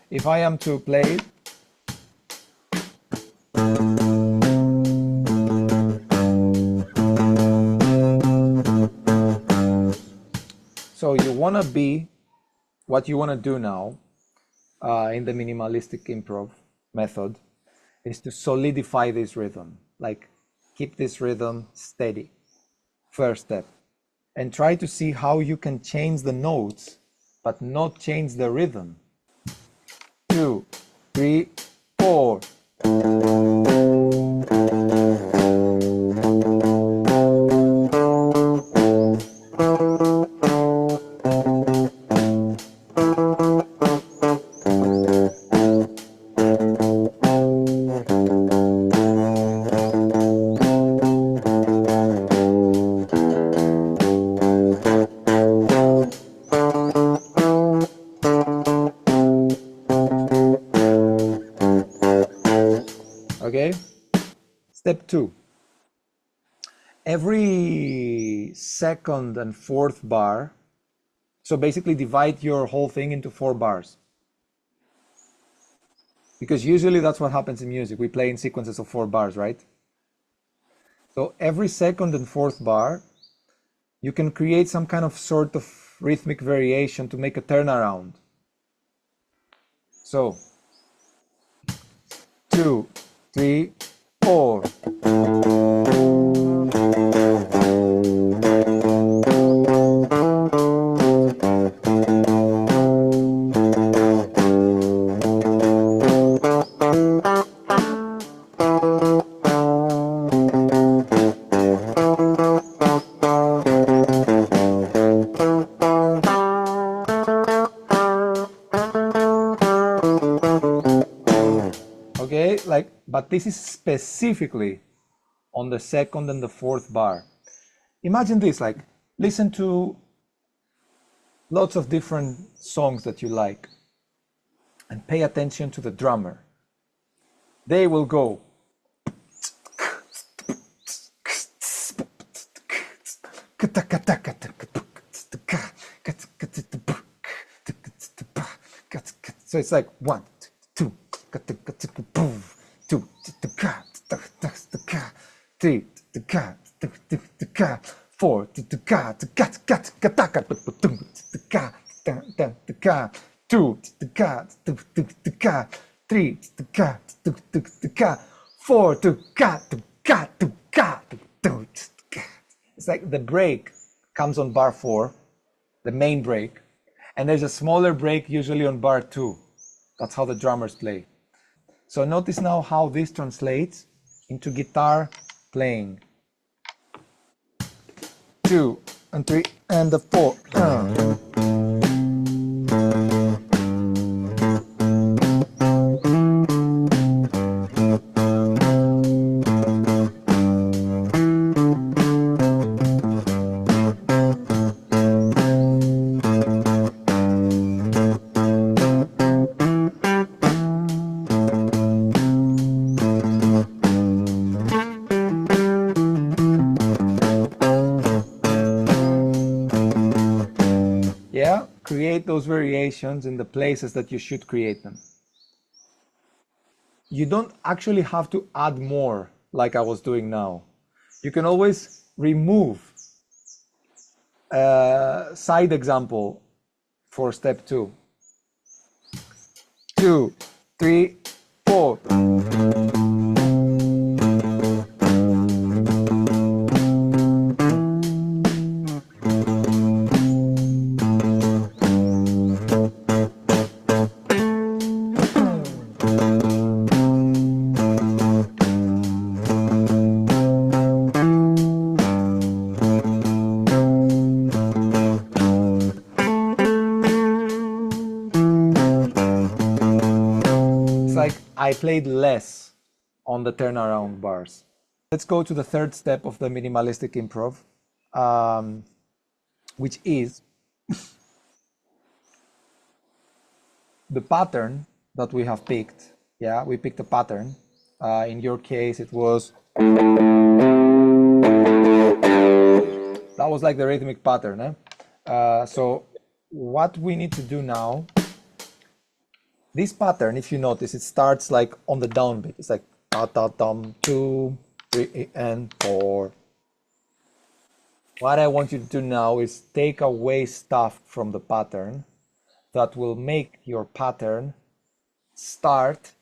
if I am to play it, so you want to be, what you want to do now in the minimalistic improv method is to solidify this rhythm, like keep this rhythm steady, first step, and try to see how you can change the notes but not change the rhythm. 2, 3, 4. Okay, step 2. Every second and fourth bar, so basically divide your whole thing into 4 bars. Because usually that's what happens in music. We play in sequences of 4 bars, right? So every second and fourth bar, you can create some kind of sort of rhythmic variation to make a turnaround. So 2, 3, 4. Okay, like, but this is specifically on the second and the fourth bar. Imagine this, like, listen to lots of different songs that you like and pay attention to the drummer. They will go. So it's like 1, 2, 2, 3, 4, 2, 3, 4, it's like the break comes on bar 4, the main break, and there's a smaller break usually on bar 2. That's how the drummers play. So notice now how this translates into guitar playing. 2 and 3 and the 4. Create those variations in the places that you should create them. You don't actually have to add more like I was doing now. You can always remove a side example for step 2. 2, 3, 4. I played less on the turnaround bars. Let's go to the third step of the minimalistic improv, which is the pattern that we have picked. Yeah, we picked a pattern. In your case, it was... That was like the rhythmic pattern. So what we need to do now, This pattern, if you notice, it starts like on the downbeat. It's like ta ta dum 2, 3, and 4. What I want you to do now is take away stuff from the pattern that will make your pattern start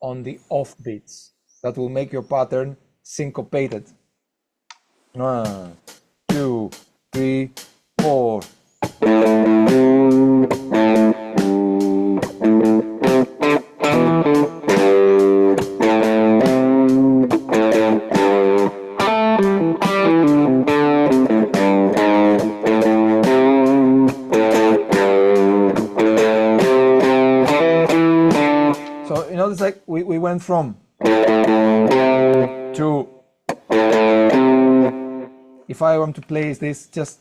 on the off beats. That will make your pattern syncopated. 1, 2, 3, 4. So you know, it's like we went from to, if I want to play this, just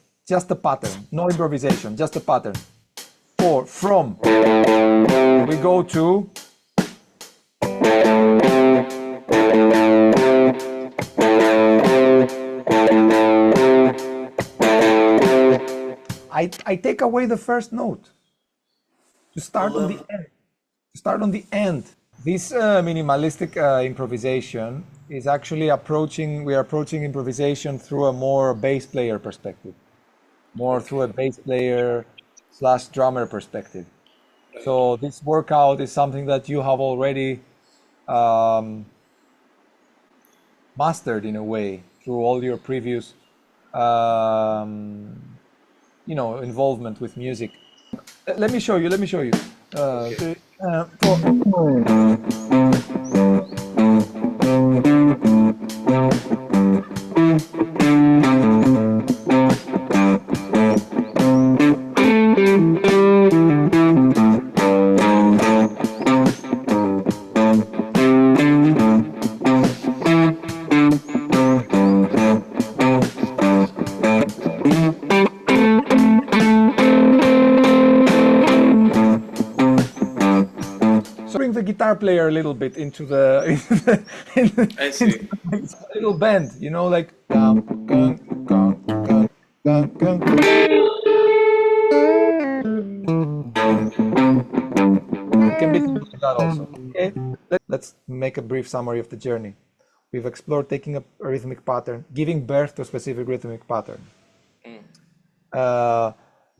a pattern, no improvisation, just a pattern. Or from, we go to, I take away the first note to start on the end. To start on the end. This minimalistic improvisation is actually we are approaching improvisation through a more bass player perspective, more through a bass player / drummer perspective. So this workout is something that you have already mastered in a way through all your previous involvement with music. Let me show you. Okay. Bring the guitar player a little bit into the, I see. A little bend, you know, like it can be like that also. Okay, let's make a brief summary of the journey. We've explored taking a rhythmic pattern, giving birth to a specific rhythmic pattern.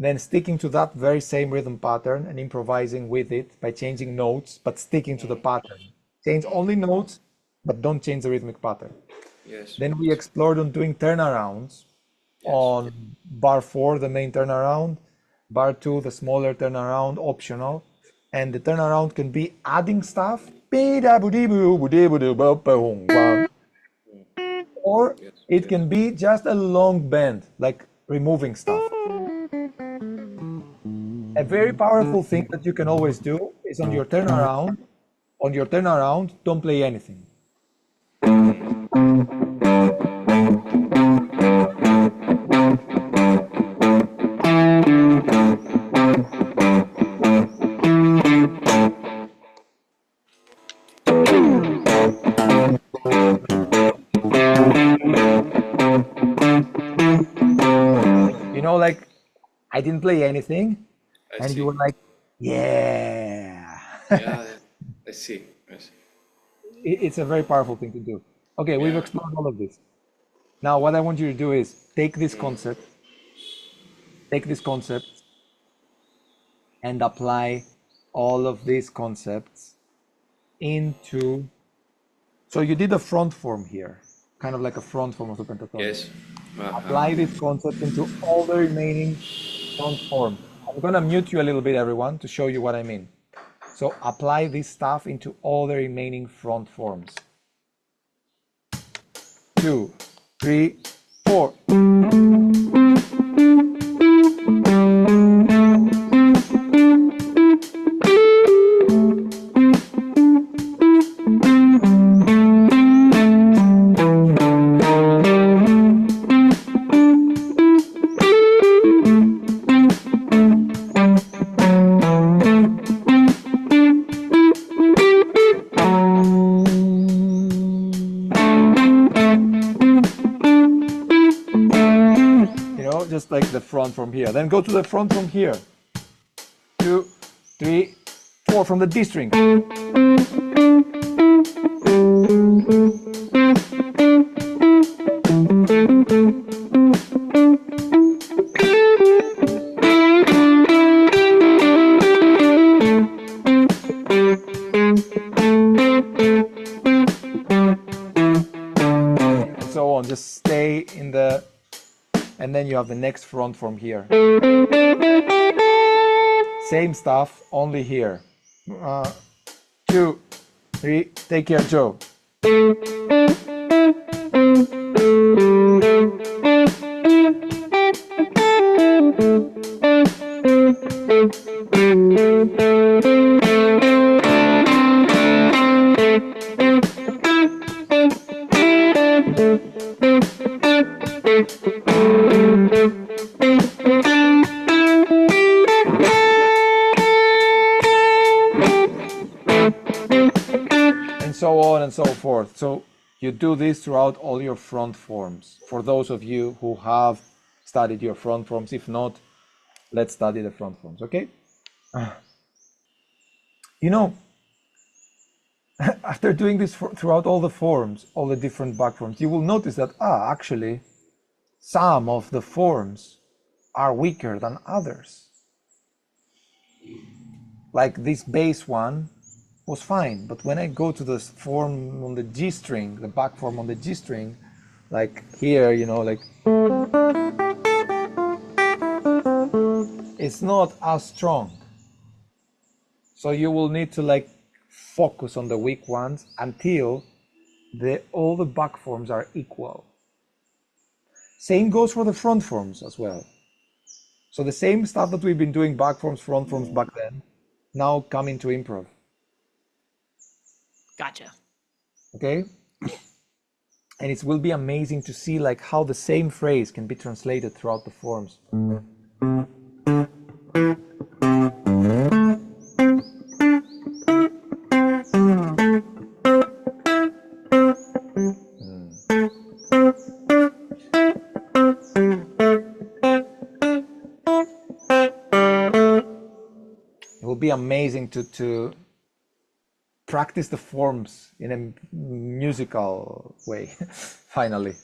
Then sticking to that very same rhythm pattern and improvising with it by changing notes, but sticking to the pattern. Change only notes, but don't change the rhythmic pattern. Yes. Then we explored on doing turnarounds on bar 4, the main turnaround, bar 2, the smaller turnaround, optional. And the turnaround can be adding stuff, or it can be just a long bend, like removing stuff. A very powerful thing that you can always do is on your turnaround, don't play anything. You know, like, I didn't play anything. And you were like, yeah. Yeah, I see. It's a very powerful thing to do. Okay, we've explored all of this. Now, what I want you to do is take this concept and apply all of these concepts into, so you did a front form here, kind of like a front form of the pentatonic. Yes. Apply this concept into all the remaining front forms. I'm going to mute you a little bit, everyone, to show you what I mean. So apply this stuff into all the remaining front forms. 2, 3, 4. Like the front from here. Then go to the front from here. 2, 3, 4 from the D string. And so on, just stay in the, and then you have the next front form here. Same stuff, only here. 2, 3, take care, Joe. And so on and so forth. So you do this throughout all your front forms. For those of you who have studied your front forms, if not, let's study the front forms, okay? You know, after doing this throughout all the forms, all the different back forms, you will notice that, actually, some of the forms are weaker than others. Like this bass one was fine, but when I go to this form on the G string, the back form on the G string, like here, you know, like, it's not as strong. So you will need to like focus on the weak ones until all the back forms are equal. Same goes for the front forms as well. So the same stuff that we've been doing back forms, front forms back then, now come into improv. Gotcha. Okay? And it will be amazing to see like how the same phrase can be translated throughout the forms. It will be amazing to practice the forms in a musical way, finally.